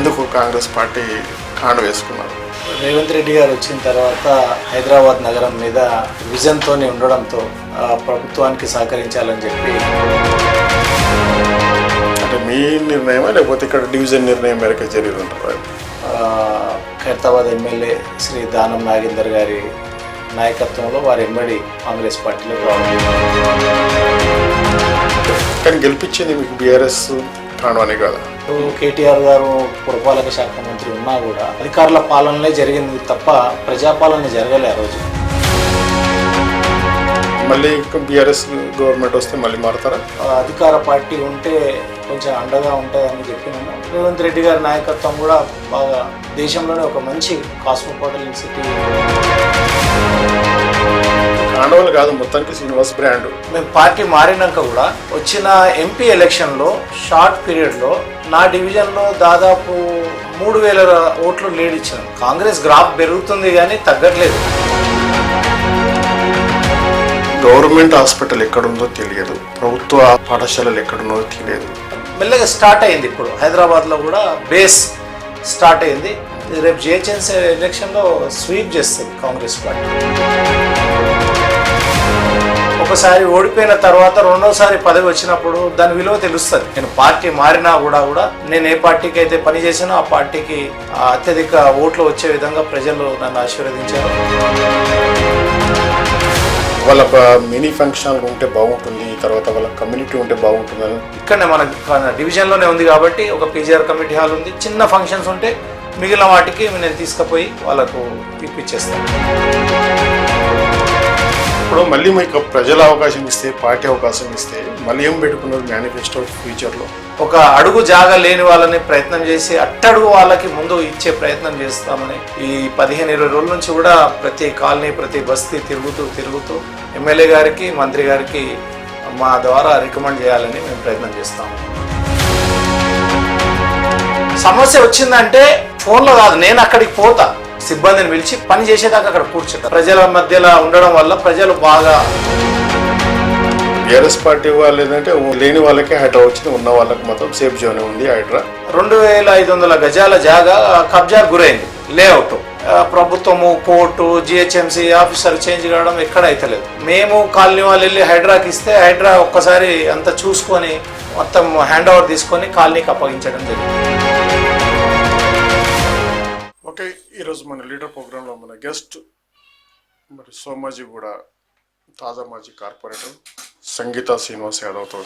ఎందుకు కాంగ్రెస్ పార్టీ కాండ వేసుకున్నారు? రేవంత్ రెడ్డి గారు వచ్చిన తర్వాత హైదరాబాద్ నగరం మీద విజన్తోనే ఉండడంతో ప్రభుత్వానికి సహకరించాలని చెప్పి. అంటే మీ నిర్ణయమా లేకపోతే ఇక్కడ డివిజన్ నిర్ణయం మేరకు జరిగి ఉంటారు? ఖైరతాబాద్ ఎమ్మెల్యే శ్రీ దానం నాగేందర్ గారి నాయకత్వంలో వారి ఎమ్మడి కాంగ్రెస్ పార్టీలో రావడం. కానీ గెలిపించింది మీకు బీఆర్ఎస్ కాండవనే కదా. కేటీఆర్ గారు పురపాలక శాఖ మంత్రి ఉన్నా కూడా అధికారుల పాలనలే జరిగింది తప్ప ప్రజాపాలన జరగలే ఆ రోజు. మళ్ళీ బీఆర్ఎస్ గవర్నమెంట్ వస్తే మళ్ళీ మారుతారా? అధికార పార్టీ ఉంటే కొంచెం అండగా ఉంటుందని చెప్పినాము. రేవంత్ రెడ్డి గారి నాయకత్వం కూడా బాగా దేశంలోనే ఒక మంచి కాస్మోపాలిటన్ సిటీ. కాండవలు కాదు, మొత్తానికి శ్రీనివాస్ బ్రాండ్. మేము పార్టీ మారినాక కూడా వచ్చిన ఎంపీ ఎలక్షన్లో షార్ట్ పీరియడ్లో నా డివిజన్లో దాదాపు 3000 ఓట్లు లీడ్ ఇచ్చాను. కాంగ్రెస్ గ్రాఫ్ పెరుగుతుంది కానీ తగ్గట్లేదు. గవర్నమెంట్ హాస్పిటల్ ఎక్కడుందో తెలియదు, ప్రభుత్వ పాఠశాలలు ఎక్కడున్నదో తెలియదు. మెల్లగా స్టార్ట్ అయింది. ఇప్పుడు హైదరాబాద్లో కూడా బేస్ స్టార్ట్ అయింది. రేపు జిహెచ్ఎంసీ ఎలక్షన్లో స్వీప్ చేస్తుంది కాంగ్రెస్ పార్టీ. ఒకసారి ఓడిపోయిన తర్వాత రెండోసారి పదవి వచ్చినప్పుడు దాని విలువ తెలుస్తుంది. నేను పార్టీ మారినా కూడా నేను ఏ పార్టీకి అయితే పని చేసినో ఆ పార్టీకి అత్యధిక ఓట్లు వచ్చే విధంగా ప్రజలు నన్ను ఆశీర్వదించారు. వాళ్ళ మినీ ఫంక్షన్ ఉంటే బాగుంటుంది, తర్వాత వాళ్ళ కమ్యూనిటీ ఉంటే బాగుంటుందని ఇక్కడనే మన డివిజన్లోనే ఉంది కాబట్టి ఒక పీజీఆర్ కమిటీ హాల్ ఉంది. చిన్న ఫంక్షన్స్ ఉంటే మిగిలిన వాటికి నేను తీసుకుపోయి వాళ్ళకు ఇప్పించేస్తాను. ఇప్పుడు మళ్ళీ మీకు ప్రజల అవకాశం ఇస్తే, పార్టీ అవకాశం ఇస్తే మళ్ళీ ఏం పెట్టుకున్నారు మేనిఫెస్టో ఫ్యూచర్లో? ఒక అడుగు జాగా లేని వాళ్ళని ప్రయత్నం చేసి అట్టడుగు వాళ్ళకి ముందు ఇచ్చే ప్రయత్నం చేస్తామని ఈ 15-20 రోజుల నుంచి కూడా ప్రతి కాలనీ ప్రతి బస్తీ తిరుగుతూ ఎమ్మెల్యే గారికి మంత్రి గారికి మా ద్వారా రికమెండ్ చేయాలని మేము ప్రయత్నం చేస్తాము. సమస్య వచ్చిందంటే ఫోన్లో కాదు, నేను అక్కడికి పోతా, సిబ్బందిని పిలిచి పని చేసేదాకా అక్కడ కూర్చుంటా. ప్రజల మధ్యలో ఉండడం వల్ల ప్రజలు బాగా. బీఆర్ఎస్ పార్టీ వాళ్ళు ఏంటంటే లేని వాళ్ళకి హైడ్రా వచ్చింది, ఉన్న వాళ్ళకి మాత్రం సేఫ్ జోన్ ఉంది. హైడ్రా 2500 గజాల జాగా కబ్జా గురైంది. లేఅవుట్ ప్రభుత్వము, కోర్టు, జిహెచ్ఎంసీ ఆఫీసర్ చేంజ్ కావడం ఎక్కడ అయితలేదు. మేము కాలనీ వాళ్ళు వెళ్ళి హైడ్రాకి ఇస్తే హైడ్రా ఒక్కసారి అంతా చూసుకొని మొత్తం హ్యాండ్ ఓవర్ తీసుకొని కాలనీకి అప్పగించడం జరిగింది. ఓకే, ఈరోజు మన లీడర్ ప్రోగ్రాంలో మన గెస్ట్ మరి సోమాజిగూడ తాజా మాజీ కార్పొరేటర్ సంగీత శ్రీనివాస్ యాదవ్తో.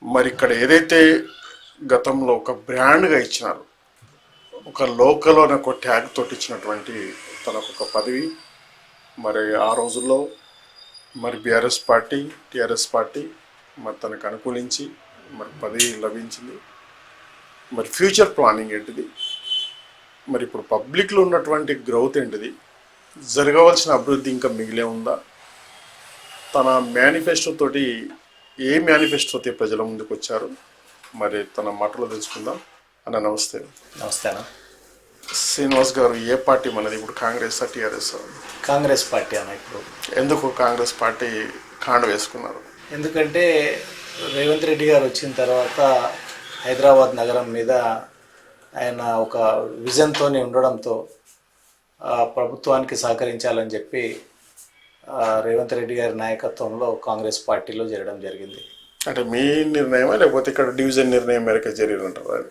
మరి ఇక్కడ ఏదైతే గతంలో ఒక బ్రాండ్గా ఇచ్చినారు, ఒక లోకల్ అనే ఒక ట్యాగ్ తోటి ఇచ్చినటువంటి తనకు ఒక పదవి, మరి ఆ రోజుల్లో మరి బీఆర్ఎస్ పార్టీ టీఆర్ఎస్ పార్టీ మరి తనకు అనుకూలించి మరి పదవి లభించింది. మరి ఫ్యూచర్ ప్లానింగ్ ఏంటిది, మరి ఇప్పుడు పబ్లిక్లో ఉన్నటువంటి గ్రోత్ ఏంటిది, జరగవలసిన అభివృద్ధి ఇంకా మిగిలే ఉందా, తన మేనిఫెస్టో తోటి ఏ మేనిఫెస్టోతో ప్రజల ముందుకు వచ్చారు, మరి తన మాటలో తెలుసుకుందాం. అన్న నమస్తే. నమస్తే అన్న. శ్రీనివాస్ గారు, ఏ పార్టీ మనది ఇప్పుడు, కాంగ్రెస్ టీఆర్ఎస్? కాంగ్రెస్ పార్టీ అన్న. ఇప్పుడు ఎందుకు కాంగ్రెస్ పార్టీ కాండ వేసుకున్నారు? ఎందుకంటే రేవంత్ రెడ్డి గారు వచ్చిన తర్వాత హైదరాబాద్ నగరం మీద ఆయన ఒక విజన్తోనే ఉండడంతో ప్రభుత్వానికి సహకరించాలని చెప్పి రేవంత్ రెడ్డి గారి నాయకత్వంలో కాంగ్రెస్ పార్టీలో చేరడం జరిగింది. అంటే మీ నిర్ణయమా లేకపోతే ఇక్కడ డివిజన్ నిర్ణయం మేరకు జరిగి ఉంటారు?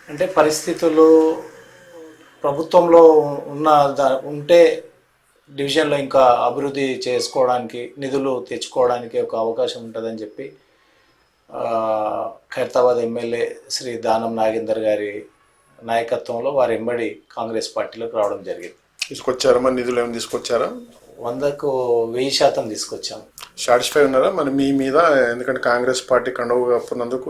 అంటే పరిస్థితులు ప్రభుత్వంలో ఉంటే డివిజన్లో ఇంకా అభివృద్ధి చేసుకోవడానికి, నిధులు తెచ్చుకోవడానికి ఒక అవకాశం ఉంటుందని చెప్పి ఖైరతాబాద్ ఎమ్మెల్యే శ్రీ దానం నాగేందర్ గారి నాయకత్వంలో వారి ఎమ్మడి కాంగ్రెస్ పార్టీలోకి రావడం జరిగింది. తీసుకొచ్చారా? మరి నిధులు ఏమైనా తీసుకొచ్చారా? 100కు 1000% తీసుకొచ్చాం. సాటిస్ఫై ఉన్నారా మరి మీ మీద? ఎందుకంటే కాంగ్రెస్ పార్టీ కండువ కప్పున్నందుకు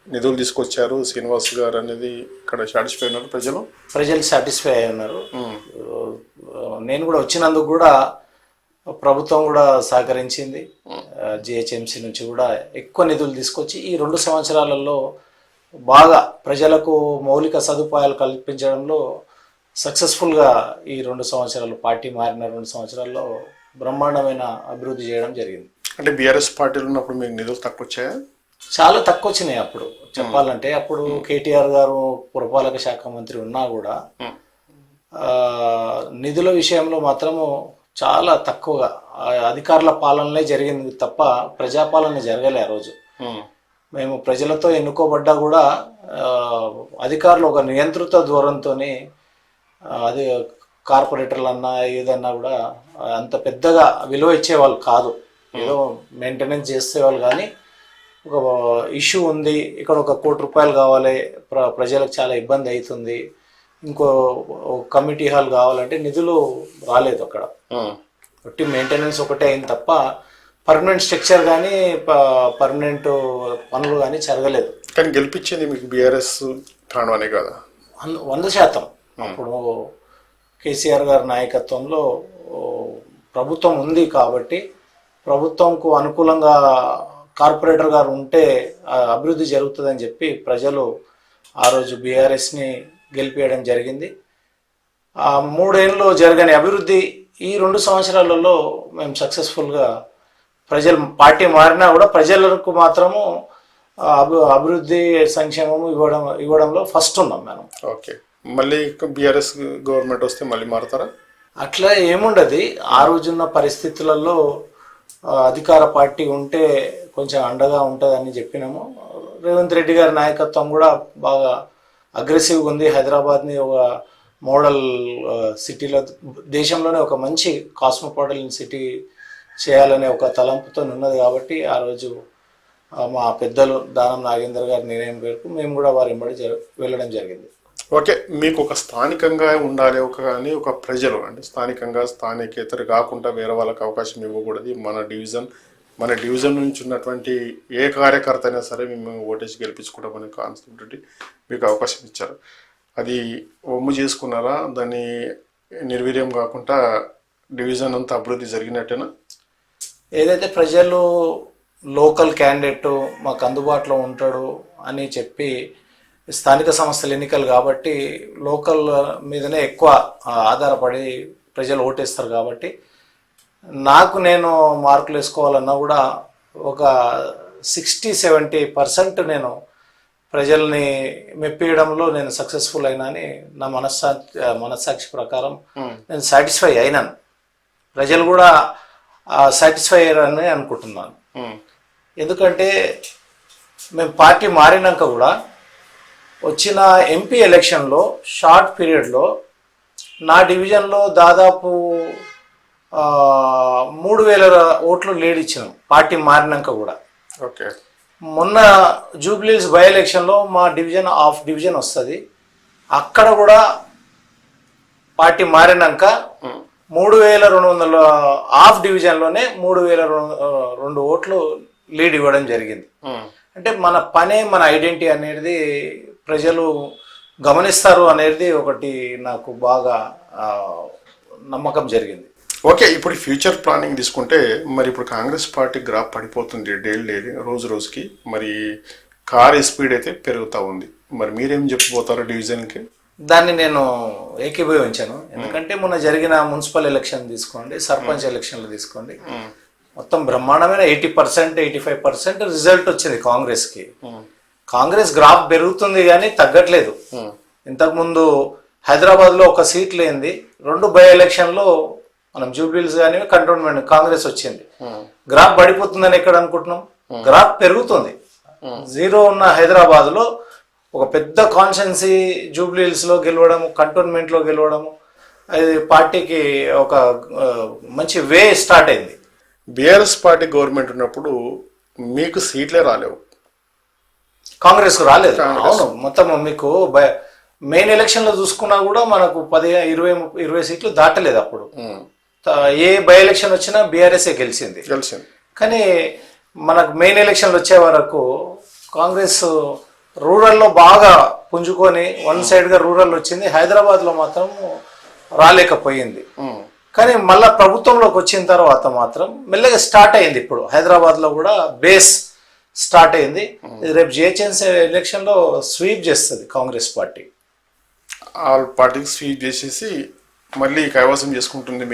నిధులు తీసుకొచ్చారు శ్రీనివాస్ గారు అనేది ఇక్కడ సాటిస్ఫై ఉన్నారు ప్రజలు సాటిస్ఫై అయి ఉన్నారు. నేను కూడా వచ్చినందుకు కూడా ప్రభుత్వం కూడా సహకరించింది. జిహెచ్ఎంసీ నుంచి కూడా ఎక్కువ నిధులు తీసుకొచ్చి ఈ 2 సంవత్సరాలలో బాగా ప్రజలకు మౌలిక సదుపాయాలు కల్పించడంలో సక్సెస్ఫుల్గా ఈ 2 సంవత్సరాలు, పార్టీ మారిన 2 సంవత్సరాల్లో బ్రహ్మాండమైన అభివృద్ధి చేయడం జరిగింది. అంటే బీఆర్ఎస్ పార్టీలో ఉన్నప్పుడు మీకు నిధులు తక్కువ వచ్చాయా? చాలా తక్కువ వచ్చినాయి అప్పుడు చెప్పాలంటే. అప్పుడు కేటీఆర్ గారు పురపాలక శాఖ మంత్రి ఉన్నా కూడా నిధుల విషయంలో మాత్రము చాలా తక్కువగా అధికారుల పాలనలే జరిగింది తప్ప ప్రజాపాలన జరగలే ఆ రోజు. మేము ప్రజలతో ఎన్నుకోబడ్డా కూడా అధికారులు ఒక నియంత్రిత ధోరణితో అది కార్పొరేటర్లు అన్నా ఏదన్నా కూడా అంత పెద్దగా విలువ ఇచ్చేవాళ్ళు కాదు. ఏదో మెయింటెనెన్స్ చేసేవాళ్ళు కానీ ఒక ఇష్యూ ఉంది, ఇక్కడ ఒక ₹1,00,00,000 కావాలి, ప్రజలకు చాలా ఇబ్బంది అవుతుంది, ఇంకో కమిటీ హాల్ కావాలంటే నిధులు రాలేదు అక్కడ. ఒకటి మెయింటెనెన్స్ ఒకటే అయింది తప్ప పర్మనెంట్ స్ట్రక్చర్ కానీ పర్మనెంట్ పనులు కానీ జరగలేదు. కానీ గెలిపించింది మీకు బీఆర్ఎస్ కారణమనే కదా? 100%. అప్పుడు కేసీఆర్ గారి నాయకత్వంలో ప్రభుత్వం ఉంది కాబట్టి ప్రభుత్వంకు అనుకూలంగా కార్పొరేటర్ గారు ఉంటే అభివృద్ధి జరుగుతుందని చెప్పి ప్రజలు ఆ రోజు బీఆర్ఎస్ని గెలిపేయడం జరిగింది. 3 ఏళ్ళు జరగని అభివృద్ధి ఈ 2 సంవత్సరాలలో మేము సక్సెస్ఫుల్గా ప్రజలు పార్టీ మారినా కూడా ప్రజలకు మాత్రము అభివృద్ధి సంక్షేమము ఇవ్వడంలో ఫస్ట్ ఉన్నాం మేము. ఓకే, మళ్ళీ బీఆర్ఎస్ గవర్నమెంట్ వస్తే మళ్ళీ మారుతారా? అట్లా ఏముండదు. ఆ రోజున్న పరిస్థితులలో అధికార పార్టీ ఉంటే కొంచెం అండగా ఉంటుందని చెప్పినాము. రేవంత్ రెడ్డి గారి నాయకత్వం కూడా బాగా అగ్రెసివ్గా ఉంది. హైదరాబాద్ని ఒక మోడల్ సిటీలో, దేశంలోనే ఒక మంచి కాస్మోపాలిటన్ సిటీ చేయాలనే ఒక తలంపుతో ఉన్నది కాబట్టి ఆ రోజు మా పెద్దలు దానం నాగేందర్ గారి నిర్ణయం మేరకు మేము కూడా వారి వెంబడి వెళ్ళడం జరిగింది. ఓకే, మీకు ఒక స్థానికంగా ఉండాలి కానీ ఒక ప్రజలు అంటే స్థానికేతరు కాకుండా వేరే వాళ్ళకి అవకాశం ఇవ్వకూడదు. మన డివిజన్ నుంచి ఉన్నటువంటి ఏ కార్యకర్త అయినా సరే మేము ఓటేసి గెలిపించుకోవడం అనే కాన్సెప్ట్ మీకు అవకాశం ఇచ్చారు. అది ఒమ్ము చేసుకున్నారా? దాన్ని నిర్వీర్యం కాకుండా డివిజన్ అంతా అభివృద్ధి జరిగినట్టేనా? ఏదైతే ప్రజలు లోకల్ క్యాండిడేట్ మాకు అందుబాటులో ఉంటాడు అని చెప్పి, స్థానిక సంస్థల ఎన్నికలు కాబట్టి లోకల్ మీదనే ఎక్కువ ఆధారపడి ప్రజలు ఓటేస్తారు కాబట్టి నేను మార్కులు వేసుకోవాలన్నా కూడా ఒక 60-70% నేను ప్రజల్ని మెప్పియడంలో నేను సక్సెస్ఫుల్ అయినా అని నా మనస్సాక్షి ప్రకారం నేను సాటిస్ఫై అయినాను. ప్రజలు కూడా సాటిస్ఫై అయ్యారని అనుకుంటున్నాను. ఎందుకంటే మేము పార్టీ మారినాక కూడా వచ్చిన ఎంపీ ఎలక్షన్లో షార్ట్ పీరియడ్లో నా డివిజన్లో దాదాపు 3,000 ఓట్లు లీడ్ ఇచ్చినాం పార్టీ మారినాక కూడా. ఓకే, మొన్న జూబ్లీస్ బై ఎలక్షన్లో మా డివిజన్ హాఫ్ డివిజన్ వస్తుంది, అక్కడ కూడా పార్టీ మారినాక 3,200 హాఫ్ డివిజన్లోనే 3,002 ఓట్లు లీడ్ ఇవ్వడం జరిగింది. అంటే మన పనే మన ఐడెంటిటీ అనేది ప్రజలు గమనిస్తారు అనేది ఒకటి నాకు బాగా నమ్మకం జరిగింది. ఓకే, ఇప్పుడు ఫ్యూచర్ ప్లానింగ్ తీసుకుంటే మరి ఇప్పుడు కాంగ్రెస్ పార్టీ గ్రాఫ్ పడిపోతుంది డైలీ రోజు రోజుకి, మరి కార్ స్పీడ్ అయితే పెరుగుతూ ఉంది. మరి మీరేం చెప్పబోతారు డివిజన్కి? దాన్ని నేను ఏకీభవించాను. ఎందుకంటే మొన్న జరిగిన మున్సిపల్ ఎలక్షన్ తీసుకోండి, సర్పంచ్ ఎలక్షన్లు తీసుకోండి, మొత్తం బ్రహ్మాండమైన 80%, 85% రిజల్ట్ వచ్చింది కాంగ్రెస్కి. కాంగ్రెస్ గ్రాఫ్ పెరుగుతుంది కానీ తగ్గట్లేదు. ఇంతకుముందు హైదరాబాద్లో ఒక సీట్ లేనిది 2 బై ఎలక్షన్లో మనం జూబ్లీస్ కానీ కంటోన్మెంట్ కాంగ్రెస్ వచ్చింది. గ్రాఫ్ పడిపోతుందని ఎక్కడ అనుకుంటున్నాం? గ్రాఫ్ పెరుగుతుంది. 0 ఉన్న హైదరాబాద్లో ఒక పెద్ద కాన్స్టిట్యున్సీ జూబ్లీహిల్స్లో గెలవడము, కంటోన్మెంట్లో గెలవడము, అది పార్టీకి ఒక మంచి వే స్టార్ట్ అయింది. బీఆర్ఎస్ పార్టీ గవర్నమెంట్ ఉన్నప్పుడు మీకు సీట్లే రాలేవు, కాంగ్రెస్కు రాలేదు. అవును, మొత్తం మీకు మెయిన్ ఎలక్షన్లో చూసుకున్నా కూడా మనకు 10-20 సీట్లు దాటలేదు. అప్పుడు ఏ బై ఎలక్షన్ వచ్చినా బీఆర్ఎస్ఏ గెలిచింది. కానీ మనకు మెయిన్ ఎలక్షన్లు వచ్చే వరకు కాంగ్రెస్ రూరల్లో బాగా పుంజుకొని వన్ సైడ్గా రూరల్ వచ్చింది, హైదరాబాద్లో మాత్రం రాలేకపోయింది. కానీ మళ్ళీ ప్రభుత్వంలోకి వచ్చిన తర్వాత మాత్రం మెల్లగా స్టార్ట్ అయింది. ఇప్పుడు హైదరాబాద్లో కూడా బేస్ స్టార్ట్ అయింది. రేపు జిహెచ్ఎంసీ ఎలక్షన్లో స్వీప్ చేస్తుంది కాంగ్రెస్ పార్టీ. ఆల్ పార్టీకి స్వీప్ చేసేసి మళ్ళీ కైవసం చేసుకుంటుంది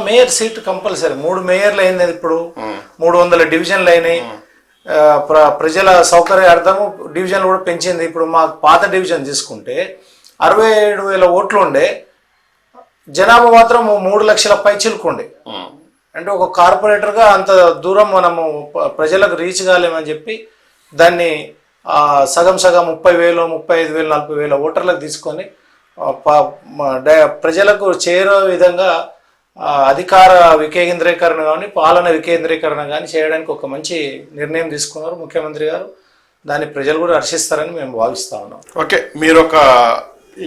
మేయర్ సీట్ కంపల్సరీ. 3 మేయర్లు అయింది, ఇప్పుడు 300 డివిజన్లు అయినాయి. ప్రజల సౌకర్యార్థము డివిజన్లు కూడా పెంచింది. ఇప్పుడు మా పాత డివిజన్ తీసుకుంటే 67,000 ఓట్లు ఉండే, జనాభా మాత్రం 3 లక్షల పైచిలుకుండే. అంటే ఒక కార్పొరేటర్గా అంత దూరం మనము ప్రజలకు రీచ్ కాలేమని చెప్పి దాన్ని సగం 30,000, 35,000, 40,000 ఓటర్లకు తీసుకొని ప్రజలకు చేరే విధంగా అధికార వికేంద్రీకరణ కానీ పాలన వికేంద్రీకరణ కానీ చేయడానికి ఒక మంచి నిర్ణయం తీసుకున్నారు ముఖ్యమంత్రి గారు. దాన్ని ప్రజలు కూడా హర్షిస్తారని మేము భావిస్తా ఉన్నాం. ఓకే, మీరు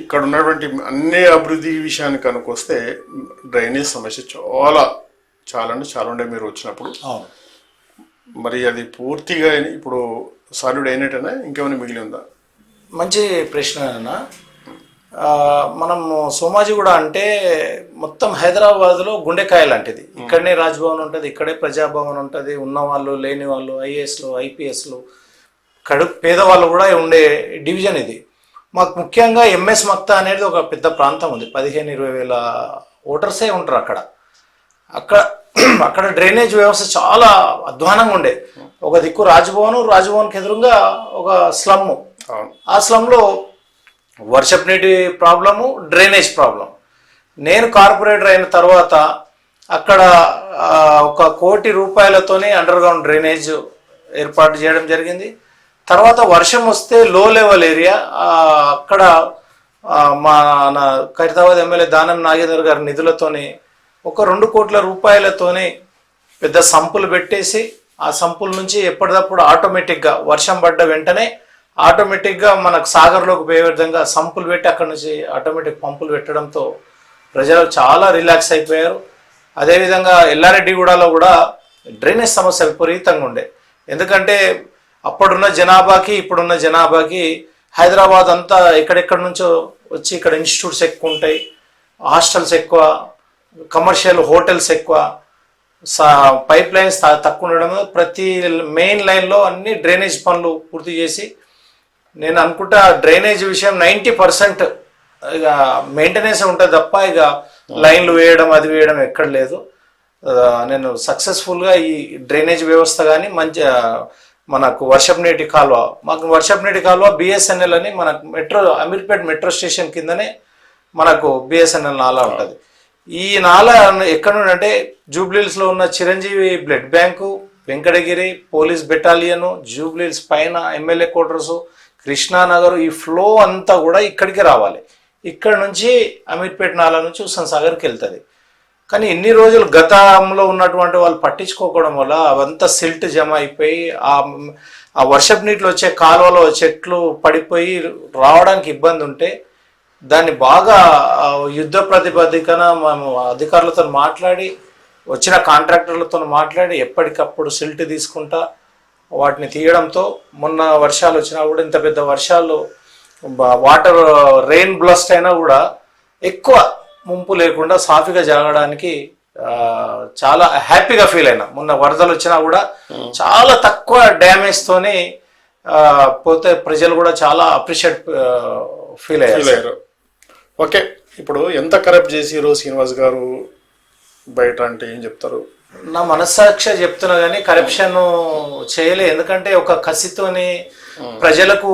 ఇక్కడ ఉన్నటువంటి అన్ని అభివృద్ధి విషయానికి కనుకొస్తే డ్రైనేజ్ సమస్య చాలా ఉండే మీరు వచ్చినప్పుడు. మరి అది పూర్తిగా ఇప్పుడు సాల్వ్ అయినట్టేనా, ఇంకేమైనా మిగిలి ఉందా? మంచి ప్రశ్న అన్న. మనం సోమాజిగూడ అంటే మొత్తం హైదరాబాద్లో గుండెకాయ లాంటిది. ఇక్కడనే రాజ్భవన్ ఉంటుంది, ఇక్కడే ప్రజాభవన్ ఉంటుంది. ఉన్నవాళ్ళు లేని వాళ్ళు, ఐఏఎస్లు, ఐపీఎస్లు, పేదవాళ్ళు కూడా ఉండే డివిజన్ ఇది. మాకు ముఖ్యంగా ఎంఎస్ మక్తా అనేది ఒక పెద్ద ప్రాంతం ఉంది. 15-20 వేల ఓటర్సే ఉంటారు అక్కడ డ్రైనేజ్ వ్యవస్థ చాలా అధ్వానంగా ఉండే. ఒక దిక్కు రాజ్భవన్కి ఎదురుగా ఒక స్లమ్. ఆ స్లమ్లో వర్షపు నీటి ప్రాబ్లము, డ్రైనేజ్ ప్రాబ్లం. నేను కార్పొరేటర్ అయిన తర్వాత అక్కడ 1 కోటి రూపాయలతోనే అండర్ గ్రౌండ్ డ్రైనేజ్ ఏర్పాటు చేయడం జరిగింది. తర్వాత వర్షం వస్తే లో లెవెల్ ఏరియా అక్కడ మన ఖైరతాబాద్ ఎమ్మెల్యే దానం నాగేందర్ గారి నిధులతోనే 2 కోట్ల రూపాయలతోనే పెద్ద సంపులు పెట్టేసి, ఆ సంపుల నుంచి ఎప్పటికప్పుడు ఆటోమేటిక్గా వర్షం పడ్డ వెంటనే ఆటోమేటిక్గా మనకు సాగర్లోకి పోయే విధంగా సంపులు పెట్టి అక్కడ నుంచి ఆటోమేటిక్ పంపులు పెట్టడంతో ప్రజలు చాలా రిలాక్స్ అయిపోయారు. అదేవిధంగా ఎల్లారెడ్డిగూడలో కూడా డ్రైనేజ్ సమస్య విపరీతంగా ఉండే. ఎందుకంటే అప్పుడున్న జనాభాకి ఇప్పుడున్న జనాభాకి హైదరాబాద్ అంతా ఎక్కడెక్కడి నుంచో వచ్చి ఇక్కడ ఇన్స్టిట్యూట్స్ ఎక్కువ ఉంటాయి, హాస్టల్స్ ఎక్కువ, కమర్షియల్ హోటల్స్ ఎక్కువ, పైప్ లైన్స్ తక్కువ ఉండడం. ప్రతి మెయిన్ లైన్లో అన్ని డ్రైనేజ్ పనులు పూర్తి చేసి, నేను అనుకుంటా డ్రైనేజ్ విషయం 90% ఇక మెయింటెనెన్స్ ఉంటుంది తప్ప ఇక లైన్లు వేయడం అది వేయడం ఎక్కడ లేదు. నేను సక్సెస్ఫుల్గా ఈ డ్రైనేజ్ వ్యవస్థ కానీ మంచి మనకు వర్షపు నీటి కాలువ, మాకు వర్షపు నీటి కాలువ బిఎస్ఎన్ఎల్ అని మనకు అమీర్పేట్ మెట్రో స్టేషన్ కిందనే మనకు బిఎస్ఎన్ఎల్ నాలా ఉంటుంది. ఈ నాలా ఎక్కడ నుండి జూబ్లీహిల్స్లో ఉన్న Chiranjeevi blood bank, Venkatagiri police battalion, Jubilee Hills పైన ఎమ్మెల్యే క్వార్టర్సు, కృష్ణానగర్, ఈ ఫ్లో అంతా కూడా ఇక్కడికి రావాలి. ఇక్కడ నుంచి అమీర్పేట్ నాలా నుంచి హుస్సేన్ సాగర్కి వెళ్తుంది. కానీ ఇన్ని రోజులు గతంలో ఉన్నటువంటి వాళ్ళు పట్టించుకోకపోవడం వల్ల అవంతా సిల్ట్ జమ అయిపోయి ఆ వర్షపు నీటిలో వచ్చే కాలువలో చెట్లు పడిపోయి రావడానికి ఇబ్బంది ఉంటే దాన్ని బాగా యుద్ధ ప్రాతిపదికన మేము అధికారులతో మాట్లాడి, వచ్చిన కాంట్రాక్టర్లతో మాట్లాడి ఎప్పటికప్పుడు సిల్ట్ తీసుకుంటా వాటిని తీయడంతో మొన్న వర్షాలు వచ్చినా కూడా, ఇంత పెద్ద వర్షాలు వాటర్ రెయిన్ బ్లస్ట్ అయినా కూడా ఎక్కువ ముంపు లేకుండా సాఫీగా జరగడానికి చాలా హ్యాపీగా ఫీల్ అయినా. మొన్న వరదలు వచ్చినా కూడా చాలా తక్కువ డ్యామేజ్తోనే పోతే ప్రజలు కూడా చాలా అప్రిషియేట్ ఫీల్ అయ్యారు. ఓకే, ఇప్పుడు ఎంత కరప్ట్ చేసిరో శ్రీనివాస్ గారు బయట అంటే ఏం చెప్తారు? నా మనస్సాక్షి చెప్తున్నా కానీ కరప్షన్ చేయలే. ఎందుకంటే ఒక కసితోని ప్రజలకు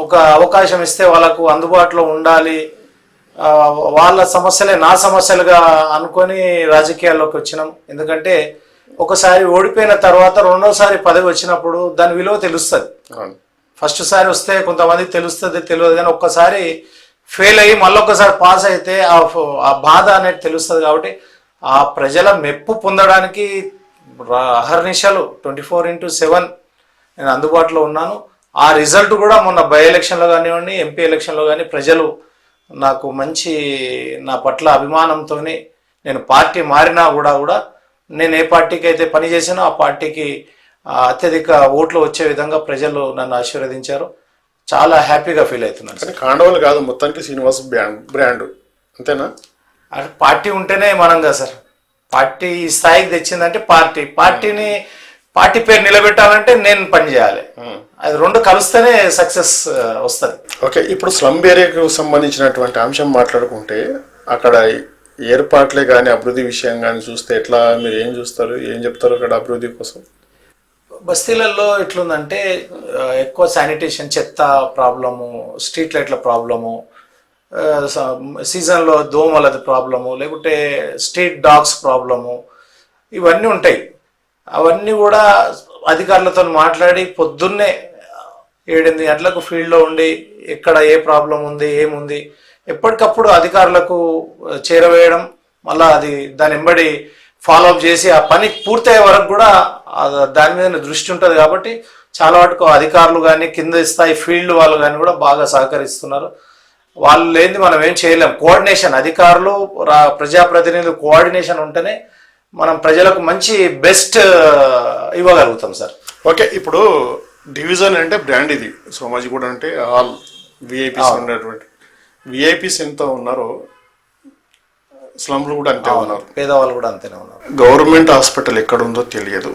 ఒక అవకాశం ఇస్తే వాళ్ళకు అందుబాటులో ఉండాలి, వాళ్ళ సమస్యలే నా సమస్యలుగా అనుకొని రాజకీయాల్లోకి వచ్చినాం. ఎందుకంటే ఒకసారి ఓడిపోయిన తర్వాత రెండోసారి పదవి వచ్చినప్పుడు దాని విలువ తెలుస్తుంది. ఫస్ట్ సారి వస్తే కొంతమందికి తెలుస్తుంది, తెలియదు. కానీ ఒక్కసారి ఫెయిల్ అయ్యి మళ్ళొక్కసారి పాస్ అయితే ఆ బాధ అనేది తెలుస్తుంది. కాబట్టి ఆ ప్రజల మెప్పు పొందడానికి అహర్నిశలు 24/7 నేను అందుబాటులో ఉన్నాను. ఆ రిజల్ట్ కూడా మొన్న బై ఎలక్షన్లో కానివ్వండి, ఎంపీ ఎలక్షన్లో కానీ ప్రజలు నాకు మంచి నా పట్ల అభిమానంతోనే, నేను పార్టీ మారినా కూడా నేను ఏ పార్టీకి అయితే పనిచేసానో ఆ పార్టీకి అత్యధిక ఓట్లు వచ్చే విధంగా ప్రజలు నన్ను ఆశీర్వదించారు. చాలా హ్యాపీగా ఫీల్ అవుతున్నాను. కానీ కాండవాలు కాదు, మొత్తానికి శ్రీనివాస్ బ్రాండ్ అంతేనా? పార్టీ ఉంటేనే మనం కదా సార్, పార్టీ స్థాయికి తెచ్చిందంటే పార్టీ పేరు నిలబెట్టాలంటే నేను పనిచేయాలి. అది రెండు కలిస్తేనే సక్సెస్ వస్తుంది. ఓకే, ఇప్పుడు స్లమ్ ఏరియాకు సంబంధించినటువంటి అంశం మాట్లాడుకుంటే అక్కడ ఏర్పాట్లే కానీ అభివృద్ధి విషయం కానీ చూస్తే ఎట్లా, మీరు ఏం చూస్తారు, ఏం చెప్తారు అక్కడ అభివృద్ధి కోసం? బస్తీలలో ఎట్లుందంటే ఎక్కువ శానిటేషన్, చెత్త ప్రాబ్లము, స్ట్రీట్ లైట్ల ప్రాబ్లము, సీజన్లో దోమలది ప్రాబ్లము, లేకుంటే స్ట్రీట్ డాగ్స్ ప్రాబ్లము, ఇవన్నీ ఉంటాయి. అవన్నీ కూడా అధికారులతో మాట్లాడి పొద్దున్నే 7-8 గంటలకు ఫీల్డ్లో ఉండి ఎక్కడ ఏ ప్రాబ్లం ఉంది, ఏముంది ఎప్పటికప్పుడు అధికారులకు చేరవేయడం, మళ్ళీ అది దాని వెంబడి ఫాలోఅప్ చేసి ఆ పని పూర్తయ్యే వరకు కూడా దాని మీద దృష్టి ఉంటుంది. కాబట్టి చాలా వరకు అధికారులు కానీ కింద స్థాయి ఫీల్డ్ వాళ్ళు కానీ కూడా బాగా సహకరిస్తున్నారు. వాళ్ళు లేనిది మనం ఏం చేయలేం. కోఆర్డినేషన్, అధికారులు ప్రజాప్రతినిధులు కోఆర్డినేషన్ ఉంటేనే మనం ప్రజలకు మంచి బెస్ట్ ఇవ్వగలుగుతాం సార్. ఓకే, ఇప్పుడు డివిజన్ అంటే బ్రాండ్ ఇది, సోమాజిగూడ అంటే ఆల్ విఐపీస్ ఉన్నటువంటి విఐపీస్ ఎంత ఉన్నారో స్లమ్లు కూడా అంతే ఉన్నారు, పేదవాళ్ళు కూడా అంతేనే ఉన్నారు. గవర్నమెంట్ హాస్పిటల్ ఎక్కడుందో తెలియదు,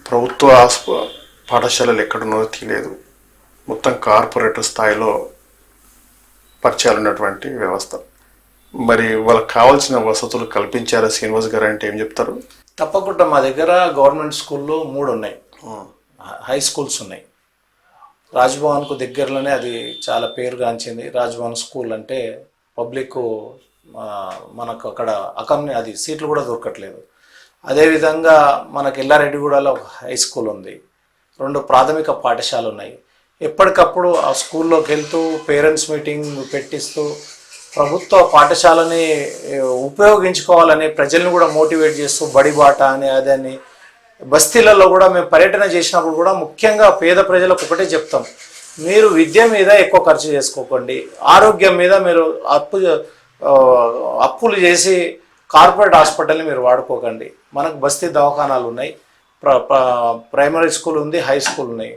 ప్రభుత్వ పాఠశాలలు ఎక్కడున్నదో తెలియదు, మొత్తం కార్పొరేట్ స్థాయిలో పరిచయాలు ఉన్నటువంటి వ్యవస్థ. మరి వాళ్ళకి కావాల్సిన వసతులు కల్పించారా శ్రీనివాస్ గారు అంటే ఏం చెప్తారు? తప్పకుండా మా దగ్గర గవర్నమెంట్ స్కూల్లో 3 ఉన్నాయి, హై స్కూల్స్ ఉన్నాయి. రాజ్భవన్కు దగ్గరలోనే అది చాలా పేరుగాంచింది. రాజ్భవన్ స్కూల్ అంటే పబ్లిక్ మనకు అక్కడ అది సీట్లు కూడా దొరకట్లేదు. అదేవిధంగా మనకి ఎల్లారెడ్డిగూడలో ఒక హై స్కూల్ ఉంది, 2 ప్రాథమిక పాఠశాలలు ఉన్నాయి. ఎప్పటికప్పుడు ఆ స్కూల్లోకి వెళ్తూ పేరెంట్స్ మీటింగ్ పెట్టిస్తూ ప్రభుత్వ పాఠశాలని ఉపయోగించుకోవాలని ప్రజల్ని కూడా మోటివేట్ చేస్తూ బడిబాట అని అదని బస్తీలలో కూడా మేము పర్యటన చేసినప్పుడు కూడా ముఖ్యంగా పేద ప్రజలకు ఒకటే చెప్తాం, మీరు విద్య మీద ఎక్కువ ఖర్చు చేసుకోకండి, ఆరోగ్యం మీద మీరు అప్పులు చేసి కార్పొరేట్ హాస్పిటల్ని మీరు వాడుకోకండి. మనకు బస్తీ దవాఖానాలు ఉన్నాయి, ప్రైమరీ స్కూల్ ఉంది, హై స్కూల్ ఉన్నాయి.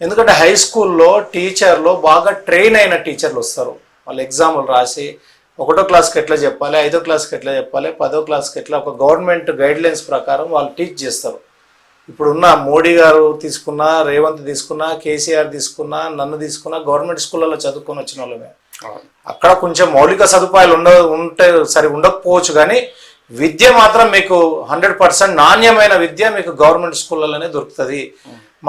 ఎందుకంటే హై స్కూల్లో టీచర్లు బాగా ట్రైన్ అయిన టీచర్లు వస్తారు. వాళ్ళు ఎగ్జాములు రాసి 1వ క్లాస్కి ఎట్లా చెప్పాలి, 5వ క్లాస్కి ఎట్లా చెప్పాలి, 10వ క్లాస్కి ఎట్లా ఒక గవర్నమెంట్ గైడ్లైన్స్ ప్రకారం వాళ్ళు టీచ్ చేస్తారు. ఇప్పుడున్న మోడీ గారు తీసుకున్నా, రేవంత్ తీసుకున్నా, కేసీఆర్ తీసుకున్నా, నన్ను తీసుకున్నా గవర్నమెంట్ స్కూళ్ళలో చదువుకొని వచ్చిన వాళ్ళమే. అక్కడ కొంచెం మౌలిక సదుపాయాలు ఉండకపోవచ్చు, కానీ విద్య మాత్రం మీకు 100% నాణ్యమైన విద్య మీకు గవర్నమెంట్ స్కూళ్ళలోనే దొరుకుతుంది.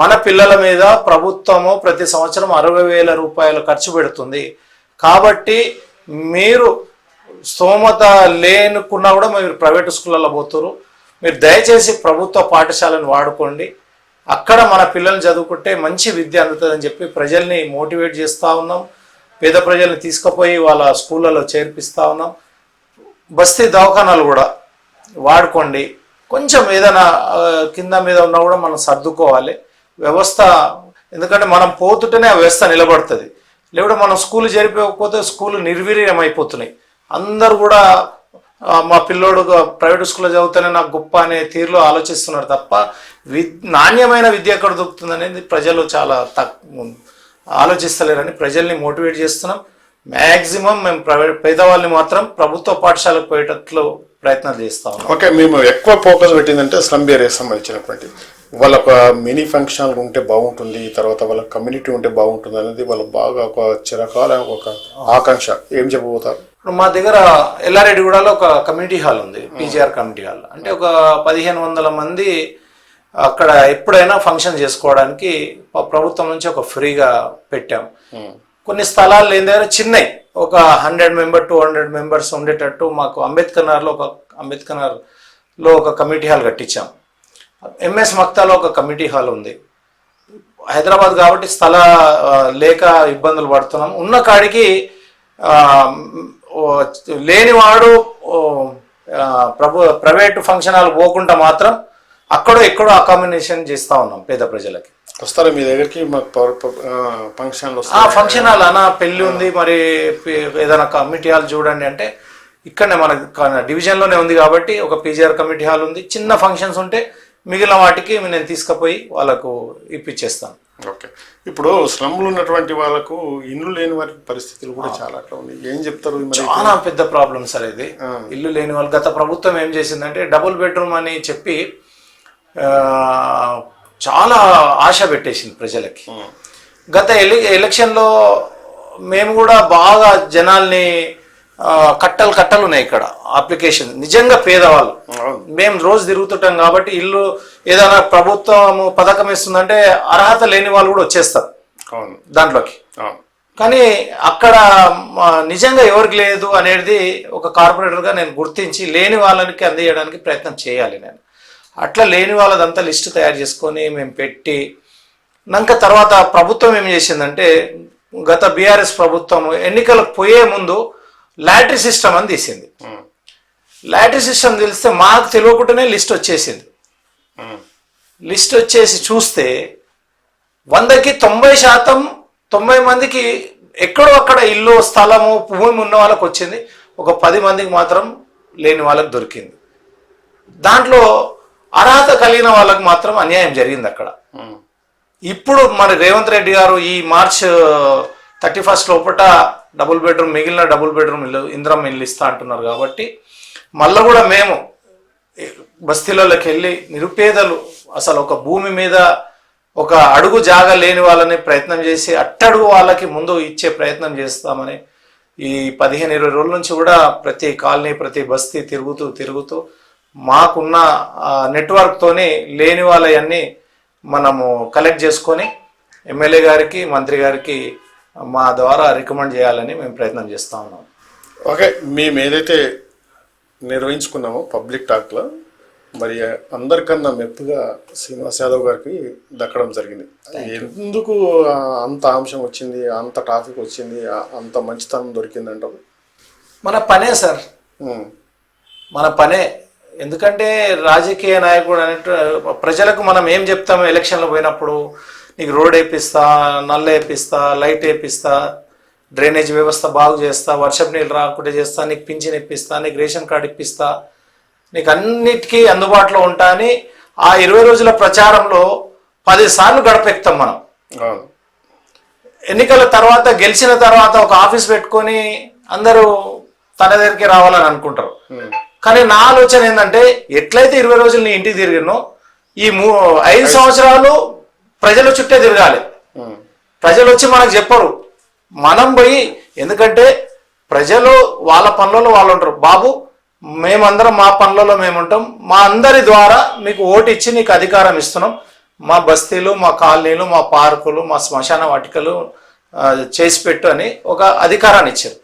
మన పిల్లల మీద ప్రభుత్వము ప్రతి సంవత్సరం 60,000 రూపాయలు ఖర్చు పెడుతుంది. కాబట్టి మీరు స్తోమత లేనుకున్నా కూడా మీరు ప్రైవేట్ స్కూళ్ళలో పోతారు, మీరు దయచేసి ప్రభుత్వ పాఠశాలను వాడుకోండి, అక్కడ మన పిల్లల్ని చదువుకుంటే మంచి విద్య అందుతుందని చెప్పి ప్రజల్ని మోటివేట్ చేస్తూ ఉన్నాం. పేద ప్రజల్ని తీసుకుపోయి వాళ్ళ స్కూళ్ళలో చేర్పిస్తూ ఉన్నాం. బస్తీ దవాఖానాలు కూడా వాడుకోండి. కొంచెం ఏదైనా కింద మీద ఉన్నా కూడా మనం సర్దుకోవాలి వ్యవస్థ, ఎందుకంటే మనం పోతుంటేనే ఆ వ్యవస్థ నిలబడుతుంది. లేకుంటే మనం స్కూల్ చేరిపోకపోతే స్కూల్ నిర్వీర్యం అయిపోతున్నాయి. అందరు కూడా మా పిల్లోడు ప్రైవేట్ స్కూల్లో చదివితేనే నాకు గొప్ప అనే తీరులో ఆలోచిస్తున్నారు తప్ప నాణ్యమైన విద్య ఎక్కడ దొరుకుతుంది అనేది ప్రజలు చాలా ఆలోచిస్తలేరని ప్రజల్ని మోటివేట్ చేస్తున్నాం. మ్యాక్సిమం మేము పేదవాళ్ళని మాత్రం ప్రభుత్వ పాఠశాలకు పోయేటట్లు ప్రయత్నాలు చేస్తా ఉన్నాం. ఓకే, మేము ఎక్కువ ఫోకస్ పెట్టిందంటే స్లమ్ ఏరియాకి సంబంధించినటువంటి వాళ్ళ ఒక మినీ ఫంక్షన్ ఉంటే బాగుంటుంది, తర్వాత వాళ్ళ కమ్యూనిటీ ఉంటే బాగుంటుంది అనేది వాళ్ళ బాగా ఒక చిరకాల ఒక ఆకాంక్ష. ఏం చెప్పబోతారు? ఇప్పుడు మా దగ్గర ఎల్లారెడ్డిగూడలో ఒక కమ్యూనిటీ హాల్ ఉంది, పీజీఆర్ కమ్యూనిటీ హాల్. అంటే ఒక 1500 మంది అక్కడ ఎప్పుడైనా ఫంక్షన్ చేసుకోవడానికి ప్రభుత్వం నుంచి ఒక ఫ్రీగా పెట్టాం. కొన్ని స్థలాలు లేని దగ్గర చిన్నవి ఒక 100 మెంబర్ 200 మెంబర్స్ ఉండేటట్టు మాకు అంబేద్కర్ నగర్లో ఒక కమ్యూనిటీ హాల్ కట్టించాం. ఎంఎస్ మక్తాలో ఒక కమ్యూనిటీ హాల్ ఉంది. హైదరాబాద్ కాబట్టి స్థల లేక ఇబ్బందులు పడుతున్నాం. ఉన్న కాడికి లేనివాడు ప్రైవేటు ఫంక్షన్ హాల్ పోకుండా మాత్రం ఎక్కడో అకామిడేషన్ చేస్తూ ఉన్నాం పేద ప్రజలకి. వస్తారా మీ దగ్గరికి? ఫంక్షన్ హాల్ అన్న పెళ్ళి ఉంది, మరి ఏదైనా కమ్యూనిటీ హాల్ చూడండి అంటే ఇక్కడనే మన డివిజన్లోనే ఉంది కాబట్టి ఒక పీజీఆర్ కమ్యూనిటీ హాల్ ఉంది. చిన్న ఫంక్షన్స్ ఉంటే మిగిలిన వాటికి నేను తీసుకుపోయి వాళ్ళకు ఇప్పించేస్తాను. ఓకే, ఇప్పుడు స్లమ్లు ఉన్నటువంటి వాళ్ళకు ఇల్లు లేని వారి పరిస్థితులు కూడా చాలా అట్లా ఉన్నాయి. ఏం చెప్తారు? చాలా పెద్ద ప్రాబ్లం సార్ ఇది. ఇల్లు లేని వాళ్ళు గత ప్రభుత్వం ఏం చేసిందంటే డబుల్ బెడ్రూమ్ అని చెప్పి చాలా ఆశ పెట్టేసింది ప్రజలకి. గత ఎలక్షన్లో మేము కూడా బాగా జనాల్ని కట్టలు ఉన్నాయి ఇక్కడ అప్లికేషన్. నిజంగా పేదవాళ్ళు మేము రోజు తిరుగుతుంటాం కాబట్టి ఇల్లు ఏదైనా ప్రభుత్వం పథకం ఇస్తుందంటే అర్హత లేని వాళ్ళు కూడా వచ్చేస్తారు అవును దాంట్లోకి. అవును కానీ అక్కడ నిజంగా ఎవరికి లేదు అనేది ఒక కార్పొరేటర్గా నేను గుర్తించి లేని వాళ్ళకి అందించడానికి ప్రయత్నం చేయాలి నేను. అట్లా లేని వాళ్ళదంతా లిస్టు తయారు చేసుకొని మేము పెట్టి తర్వాత ప్రభుత్వం ఏం చేసిందంటే గత బీఆర్ఎస్ ప్రభుత్వం ఎన్నికలకు పోయే ముందు లాటరీ సిస్టమ్ అని తీసింది. లాటరీ సిస్టమ్ తెలిస్తే మాకు తెలియకుండానే లిస్ట్ వచ్చేసింది. లిస్ట్ వచ్చేసి చూస్తే 100కి 90%, 90 మందికి ఎక్కడో అక్కడ ఇల్లు స్థలము భూమి ఉన్న వాళ్ళకి వచ్చింది. ఒక 10 మందికి మాత్రం లేని వాళ్ళకి దొరికింది. దాంట్లో అర్హత కలిగిన వాళ్ళకి మాత్రం అన్యాయం జరిగింది అక్కడ. ఇప్పుడు మన రేవంత్ రెడ్డి గారు ఈ మార్చ్ 31 లోపల డబుల్ బెడ్రూమ్, మిగిలిన డబుల్ బెడ్రూమ్ ఇల్లు ఇందిరమ్మ ఇల్లు ఇస్తా అంటున్నారు. కాబట్టి మళ్ళీ కూడా మేము బస్తీలలోకి వెళ్ళి నిరుపేదలు అసలు ఒక భూమి మీద ఒక అడుగు జాగా లేని వాళ్ళని ప్రయత్నం చేసి అట్టడుగు వాళ్ళకి ముందు ఇచ్చే ప్రయత్నం చేస్తామని ఈ 15-20 రోజుల నుంచి కూడా ప్రతి కాలనీ ప్రతి బస్తీ తిరుగుతూ మాకున్న నెట్వర్క్తోని లేని వాళ్ళవన్నీ మనము కలెక్ట్ చేసుకొని ఎమ్మెల్యే గారికి మంత్రి గారికి మా ద్వారా రికమెండ్ చేయాలని మేము ప్రయత్నం చేస్తూ ఉన్నాం. ఓకే, మేము ఏదైతే నిర్వహించుకున్నామో పబ్లిక్ టాక్లో మరి అందరికన్నా మెప్పుగా శ్రీనివాస్ యాదవ్ గారికి దక్కడం జరిగింది. ఎందుకు అంత అంశం వచ్చింది, అంత టాపిక్ వచ్చింది, అంత మంచితనం దొరికింది అంటారు? మన పనే సార్, మన పనే. ఎందుకంటే రాజకీయ నాయకుడు అంటే ప్రజలకు మనం ఏం చెప్తాము ఎలక్షన్లో పోయినప్పుడు, నీకు రోడ్ వేపిస్తా, నల్ల వేపిస్తా, లైట్ వేపిస్తా, డ్రైనేజ్ వ్యవస్థ బాగు చేస్తా, వర్షపు నీళ్ళు రాకుండా చేస్తా, నీకు పింఛన్ ఇప్పిస్తా, నీకు రేషన్ కార్డు ఇప్పిస్తా, నీకు అన్నిటికీ అందుబాటులో ఉంటా అని ఆ 20 రోజుల ప్రచారంలో 10 సార్లు గడపెక్తాం మనం. ఎన్నికల తర్వాత గెలిచిన తర్వాత ఒక ఆఫీస్ పెట్టుకొని అందరూ తన దగ్గరికి రావాలని అనుకుంటారు. కానీ నా ఆలోచన ఏంటంటే ఎట్లయితే 20 రోజులు నీ ఇంటికి తిరిగినో ఈ 5 సంవత్సరాలు ప్రజల చుట్టే తిరగాలి. ప్రజలు వచ్చి మనకు చెప్పరు, మనం పోయి. ఎందుకంటే ప్రజలు వాళ్ళ పనులలో వాళ్ళు ఉంటారు. బాబు మేమందరం మా పనులలో మేము ఉంటాం, మా అందరి ద్వారా మీకు ఓటు ఇచ్చి నీకు అధికారం ఇస్తున్నాం, మా బస్తీలు, మా కాలనీలు, మా పార్కులు, మా శ్మశాన వాటికలు చేసి పెట్టు అని ఒక అధికారాన్ని ఇచ్చారు.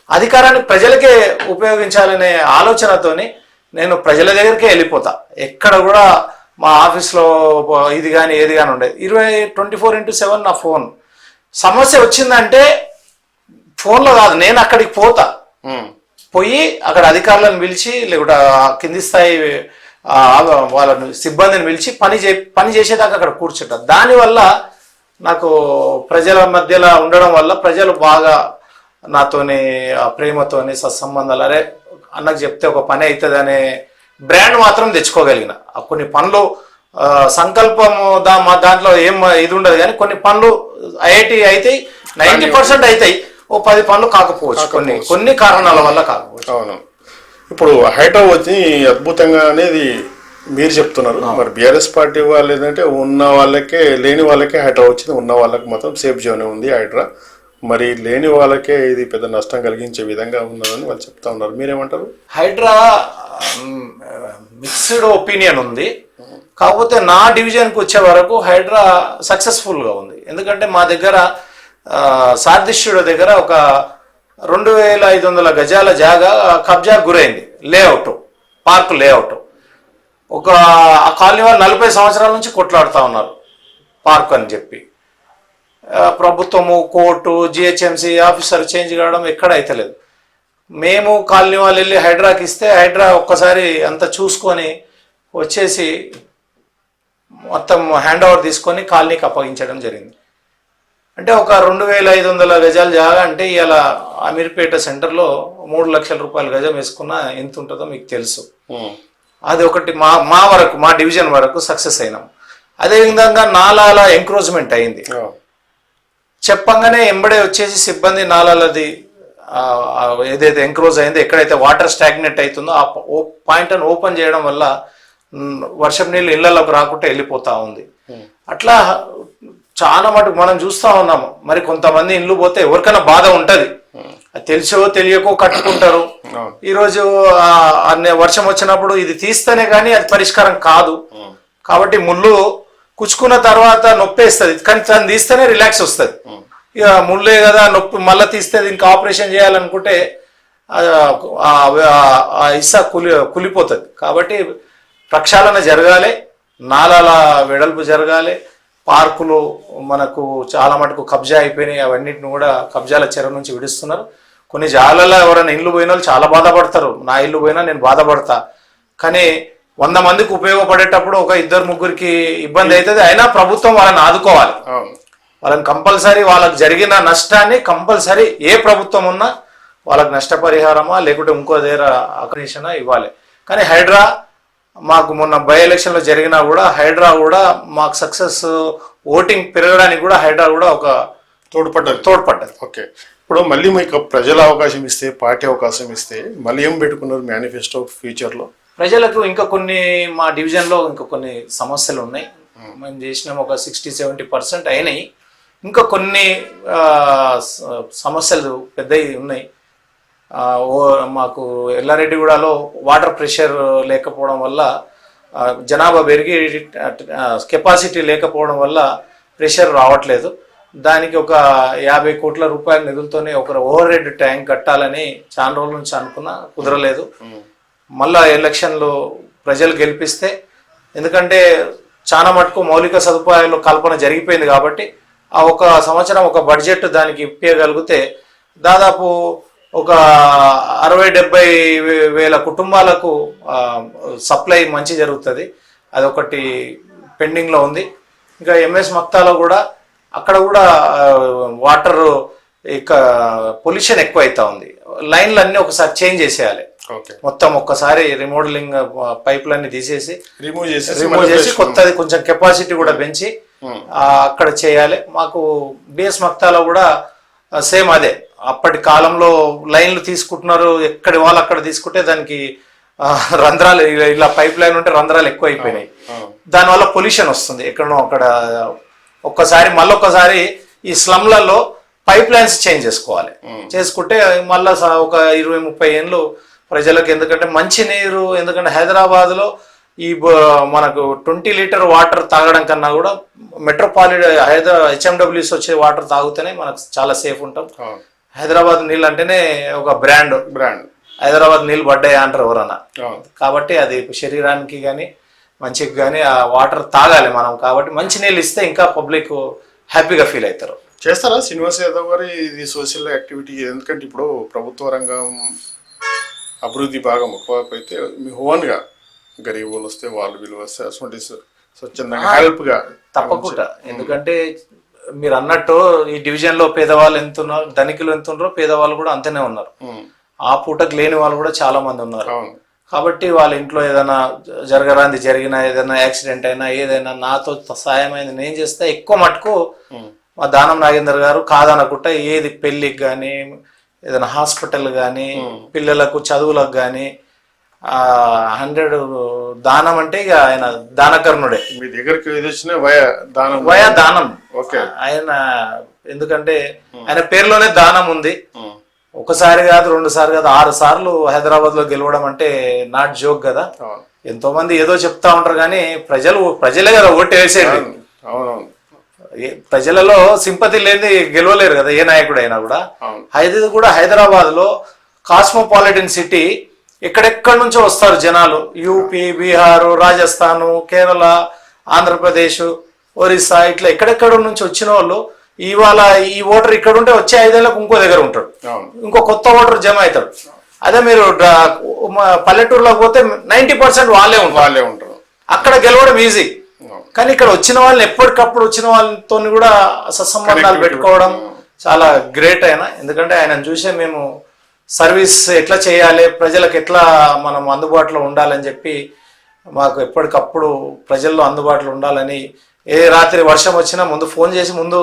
అధికారాన్ని ప్రజలకే ఉపయోగించాలనే ఆలోచనతోని నేను ప్రజల దగ్గరికే వెళ్ళిపోతా. ఎక్కడ కూడా మా ఆఫీస్లో ఇది కానీ ఏది కానీ ఉండేది. 24/7 నా ఫోన్. సమస్య వచ్చిందంటే ఫోన్లో కాదు, నేను అక్కడికి పోతా. పోయి అక్కడ అధికారులను పిలిచి లేకుంటే కింది స్థాయి వాళ్ళని సిబ్బందిని పిలిచి పని చేసేదాకా అక్కడ కూర్చుంటా. దానివల్ల నాకు ప్రజల మధ్యలో ఉండడం వల్ల ప్రజలు బాగా నాతోని ప్రేమతోని సత్సంబంధాలు, అరే అన్నకు చెప్తే ఒక పని అవుతుంది అనే బ్రాండ్ మాత్రం తెచ్చుకోగలిగిన. కొన్ని పనులు సంకల్పము దాంట్లో ఏం ఇది ఉండదు, కానీ కొన్ని పనులు ఐఐటి అవుతాయి, 90% అవుతాయి. ఓ 10 పనులు కాకపోవచ్చు, కొన్ని కారణాల వల్ల కాకపోవచ్చు. అవును. ఇప్పుడు హైడ్రా వచ్చి అద్భుతంగా అనేది మీరు చెప్తున్నారు. మరి బీఆర్ఎస్ పార్టీ వాళ్ళు ఏంటంటే ఉన్న వాళ్ళకే లేని వాళ్ళకే హైడ్రా వచ్చింది, ఉన్న వాళ్ళకి మాత్రం సేఫ్ జోనే ఉంది హైడ్రా. మరి లేని వాళ్ళకే ఇది పెద్ద నష్టం కలిగించే విధంగా ఉన్నదని వాళ్ళు చెప్తా ఉన్నారు. మీరేమంటారు? హైడ్రా మిక్స్డ్ ఒపీనియన్ ఉంది. కాకపోతే నా డివిజన్కి వచ్చే వరకు హైడ్రా సక్సెస్ఫుల్గా ఉంది. ఎందుకంటే మా దగ్గర సార్దిష్యుడు దగ్గర ఒక 2500 గజాల జాగా కబ్జా గురైంది. Layout, park layout. ఆ కాలనీ వాళ్ళు 40 సంవత్సరాల నుంచి కొట్లాడుతూ ఉన్నారు పార్క్ అని చెప్పి. ప్రభుత్వము, కోర్టు, జిహెచ్ఎంసీ ఆఫీసర్ చేంజ్ కావడం ఎక్కడ అయితలేదు. మేము కాలనీ వాళ్ళు వెళ్ళి హైడ్రాకి ఇస్తే హైడ్రా ఒక్కసారి అంతా చూసుకొని వచ్చేసి మొత్తం హ్యాండ్ ఓవర్ తీసుకొని కాలనీకి అప్పగించడం జరిగింది. అంటే ఒక 2500 గజాల జాగా అంటే ఇలా అమీర్పేట సెంటర్లో 3 లక్షల రూపాయల గజం వేసుకున్న ఎంత ఉంటుందో మీకు తెలుసు. అది ఒకటి మా వరకు, మా డివిజన్ వరకు సక్సెస్ అయినాం. అదేవిధంగా నాలాల ఎంక్రోచ్మెంట్ అయింది. చెప్పంగానే ఎంబడే వచ్చేసి సిబ్బంది నాలాలది ఏదైతే ఎంక్రోజ్ అయిందో, ఎక్కడైతే వాటర్ స్టాగ్నెట్ అవుతుందో ఆ పాయింట్ని ఓపెన్ చేయడం వల్ల వర్షం నీళ్ళు ఇళ్లలోకి రాకుండా వెళ్ళిపోతా ఉంది. అట్లా చాలా మటుకు మనం చూస్తూ ఉన్నాము. మరి కొంతమంది ఇండ్లు పోతే ఎవరికైనా బాధ ఉంటుంది, తెలిసో తెలియకో కట్టుకుంటారు. ఈరోజు వర్షం వచ్చినప్పుడు ఇది తీస్తేనే కానీ అది పరిష్కారం కాదు. కాబట్టి ముళ్ళు కుచ్చుకున్న తర్వాత నొప్పి వేస్తుంది, కానీ తను తీస్తేనే రిలాక్స్ వస్తుంది. ఇక ముళ్ళే కదా నొప్పి మళ్ళీ తీస్తే ఇంకా ఆపరేషన్ చేయాలనుకుంటే ఆ ఇస్సా కులిపోతుంది. కాబట్టి ప్రక్షాళన జరగాలి, నాలాల వెడల్పు జరగాలి. పార్కులు మనకు చాలా మటుకు కబ్జా అయిపోయినాయి, అవన్నిటిని కూడా కబ్జాల చెర నుంచి విడుస్తున్నారు. కొన్ని జాగాలలో ఎవరైనా ఇల్లు పోయిన వాళ్ళు చాలా బాధపడతారు. నా ఇల్లు పోయినా నేను బాధపడతా, కానీ 100 మందికి ఉపయోగపడేటప్పుడు ఒక 2-3కి ఇబ్బంది అవుతుంది. అయినా ప్రభుత్వం వాళ్ళని ఆదుకోవాలి. వాళ్ళని కంపల్సరీ వాళ్ళకి జరిగిన నష్టాన్ని కంపల్సరీ ఏ ప్రభుత్వం ఉన్నా వాళ్ళకి నష్టపరిహారమా లేకుంటే ఇంకో దగ్గర ఆకర్షణ ఇవ్వాలి. కానీ హైడ్రా మాకు మొన్న బై ఎలక్షన్లో జరిగినా కూడా హైడ్రా కూడా మాకు సక్సెస్ ఓటింగ్ పెరగడానికి కూడా హైడ్రా కూడా ఒక తోడ్పడ్డది. ఓకే, ఇప్పుడు మళ్ళీ మీకు ప్రజల అవకాశం ఇస్తే, పార్టీ అవకాశం ఇస్తే మళ్ళీ ఏం పెట్టుకున్నారు మేనిఫెస్టో ఫ్యూచర్లో? ప్రజలకు ఇంకా కొన్ని మా డివిజన్లో ఇంకా కొన్ని సమస్యలు ఉన్నాయి. మేము చేసినాం ఒక 60-70% అయినాయి. ఇంకా కొన్ని సమస్యలు పెద్దవి ఉన్నాయి. మాకు ఎల్లారెడ్డిగూడలో వాటర్ ప్రెషర్ లేకపోవడం వల్ల, జనాభా పెరిగి కెపాసిటీ లేకపోవడం వల్ల ప్రెషర్ రావట్లేదు. దానికి ఒక 50 కోట్ల రూపాయల నిధులతోనే ఒక ఓవర్ హెడ్ ట్యాంక్ కట్టాలని చాలా రోజుల నుంచి అనుకున్నా, కుదరలేదు. మళ్ళా ఎలక్షన్లో ప్రజలు గెలిపిస్తే, ఎందుకంటే చాలా మటుకు మౌలిక సదుపాయాలు కల్పన జరిగిపోయింది కాబట్టి ఆ ఒక సంవత్సరం ఒక బడ్జెట్ దానికి ఇప్పగలిగితే దాదాపు ఒక 60-70 వేల కుటుంబాలకు సప్లై మంచి జరుగుతుంది. అదొకటి పెండింగ్లో ఉంది. ఇంకా ఎంఎస్ మక్తాలో కూడా అక్కడ కూడా వాటర్ ఇక పొల్యూషన్ ఎక్కువ అవుతా ఉంది. లైన్లు అన్నీ ఒకసారి చేంజ్ చేసేయాలి. మొత్తం ఒక్కసారి రిమోడలింగ్ పైపులన్నీ తీసేసి రిమూవ్ చేసి కొత్తది కొంచెం కెపాసిటీ కూడా పెంచి అక్కడ చేయాలి. మాకు బిఎస్ మక్తాలో కూడా సేమ్ అదే, అప్పటి కాలంలో లైన్లు తీసుకుంటున్నారు, ఎక్కడి వాళ్ళు అక్కడ తీసుకుంటే దానికి రంధ్రాలు ఇలా పైప్ లైన్ ఉంటే రంధ్రాలు ఎక్కువ అయిపోయినాయి. దానివల్ల పొల్యూషన్ వస్తుంది ఎక్కడనో అక్కడ. మళ్ళొక్కసారి ఈ స్లమ్లలో పైప్ లైన్స్ చేంజ్ చేసుకోవాలి. చేసుకుంటే మళ్ళీ ఒక 20-30 ఏళ్ళు ప్రజలకు, ఎందుకంటే మంచి నీరు, ఎందుకంటే హైదరాబాద్లో ఈ మనకు 20 లీటర్ వాటర్ తాగడం కన్నా కూడా హెచ్ఎండబ్ల్యూస్ వచ్చే వాటర్ తాగితేనే మనకు చాలా సేఫ్ ఉంటాం. హైదరాబాద్ నీళ్ళు అంటేనే ఒక బ్రాండ్. హైదరాబాద్ నీళ్ళు పడ్డాయి అంటారు ఎవరన్నా. కాబట్టి అది శరీరానికి కానీ మంచికి కానీ ఆ వాటర్ తాగాలి మనం. కాబట్టి మంచి నీళ్ళు ఇస్తే ఇంకా పబ్లిక్ హ్యాపీగా ఫీల్ అవుతారు. చేస్తారా శ్రీనివాస్ యాదవ్ గారు ఇది సోషల్ యాక్టివిటీ? ఎందుకంటే ఇప్పుడు ప్రభుత్వ రంగం అభివృద్ధి భాగం ఒకవైపు అయితే, మీ ఓన్గా గరీబులు వస్తే వాళ్ళు విలువ వస్తే అటువంటి స్వచ్ఛందంగా హెల్ప్గా తప్పకుండా. ఎందుకంటే మీరు అన్నట్టు ఈ డివిజన్లో పేదవాళ్ళు ఎంత ఉన్నారు, ధనికులు ఎంత ఉన్నారో పేదవాళ్ళు కూడా అంతనే ఉన్నారు. ఆ పూటకు లేని వాళ్ళు కూడా చాలా మంది ఉన్నారు. కాబట్టి వాళ్ళ ఇంట్లో ఏదైనా జరిగినా, ఏదైనా యాక్సిడెంట్ అయినా, ఏదైనా నాతో సాయం అయింది నేను చేస్తే ఎక్కువ మటుకు మా దానం నాగేందర్ గారు కాదనకుండా ఏది పెళ్ళికి కానీ, ఏదైనా హాస్పిటల్ కానీ, పిల్లలకు చదువులకు కానీ 100 దానం అంటే ఇక ఆయన దానకర్ణుడే. మీ దగ్గరికి ఏది వచ్చినా వయా దానం. ఆయన ఎందుకంటే ఆయన పేరులోనే దానం ఉంది. ఒకసారి కాదు, 2 సార్లు కాదు, 6 సార్లు హైదరాబాద్ లో గెలవడం అంటే నాట్ జోక్ కదా. ఎంతో మంది ఏదో చెప్తా ఉంటారు కానీ ప్రజలే కదా ఓటు వేసేది. ప్రజలలో సింపతి లేని గెలవలేరు కదా ఏ నాయకుడు అయినా కూడా. హైదరాబాద్ లో కాస్మోపాలిటన్ సిటీ, ఎక్కడెక్కడి నుంచో వస్తారు జనాలు. యూపీ, బీహారు, రాజస్థాను, కేరళ, ఆంధ్రప్రదేశ్, ఒరిస్సా, ఇట్లా ఎక్కడెక్కడ నుంచి వచ్చిన వాళ్ళు ఇవాళ ఈ ఓటర్ ఇక్కడ ఉంటే వచ్చే 5 ఏళ్ళకు ఇంకో దగ్గర ఉంటాడు, ఇంకో కొత్త ఓటర్ జమ అవుతాడు. అదే మీరు పల్లెటూరులోకి పోతే 90% వాళ్ళే ఉంటారు. అక్కడ గెలవడం ఈజీ. కానీ ఇక్కడ వచ్చిన వాళ్ళని ఎప్పటికప్పుడు వచ్చిన వాళ్ళతో కూడా సత్సంబంధాలు పెట్టుకోవడం చాలా గ్రేట్ అయినా. ఎందుకంటే ఆయన చూసే మేము సర్వీస్ ఎట్లా చేయాలి, ప్రజలకు ఎట్లా మనం అందుబాటులో ఉండాలని చెప్పి మాకు ఎప్పటికప్పుడు ప్రజల్లో అందుబాటులో ఉండాలని, ఏ రాత్రి వర్షం వచ్చినా ముందు ఫోన్ చేసి ముందు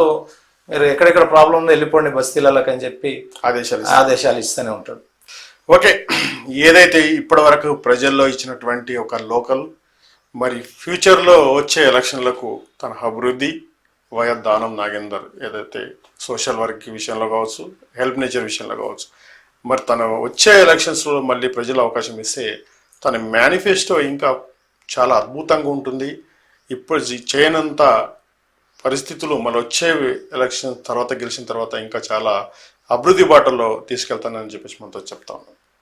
మీరు ఎక్కడెక్కడ ప్రాబ్లం ఉందో వెళ్ళిపోండి బస్తీలకు అని చెప్పి ఆదేశాలు ఇస్తూనే ఉంటాడు. ఓకే, ఏదైతే ఇప్పటి వరకు ప్రజల్లో ఇచ్చినటువంటి ఒక లోకల్, మరి ఫ్యూచర్లో వచ్చే ఎలక్షన్లకు తన అభివృద్ధి వయా దానం నాగేందర్ ఏదైతే సోషల్ వర్క్ విషయంలో కావచ్చు, హెల్ప్ నేచర్ విషయంలో కావచ్చు, మరి తను వచ్చే ఎలక్షన్స్లో మళ్ళీ ప్రజలు అవకాశం ఇస్తే తన మేనిఫెస్టో ఇంకా చాలా అద్భుతంగా ఉంటుంది. ఇప్పుడు చేయనంత పరిస్థితులు మళ్ళీ వచ్చే ఎలక్షన్ తర్వాత గెలిచిన తర్వాత ఇంకా చాలా అభివృద్ధి బాటలో తీసుకెళ్తానని చెప్పేసి మనతో చెప్తా ఉన్నాను.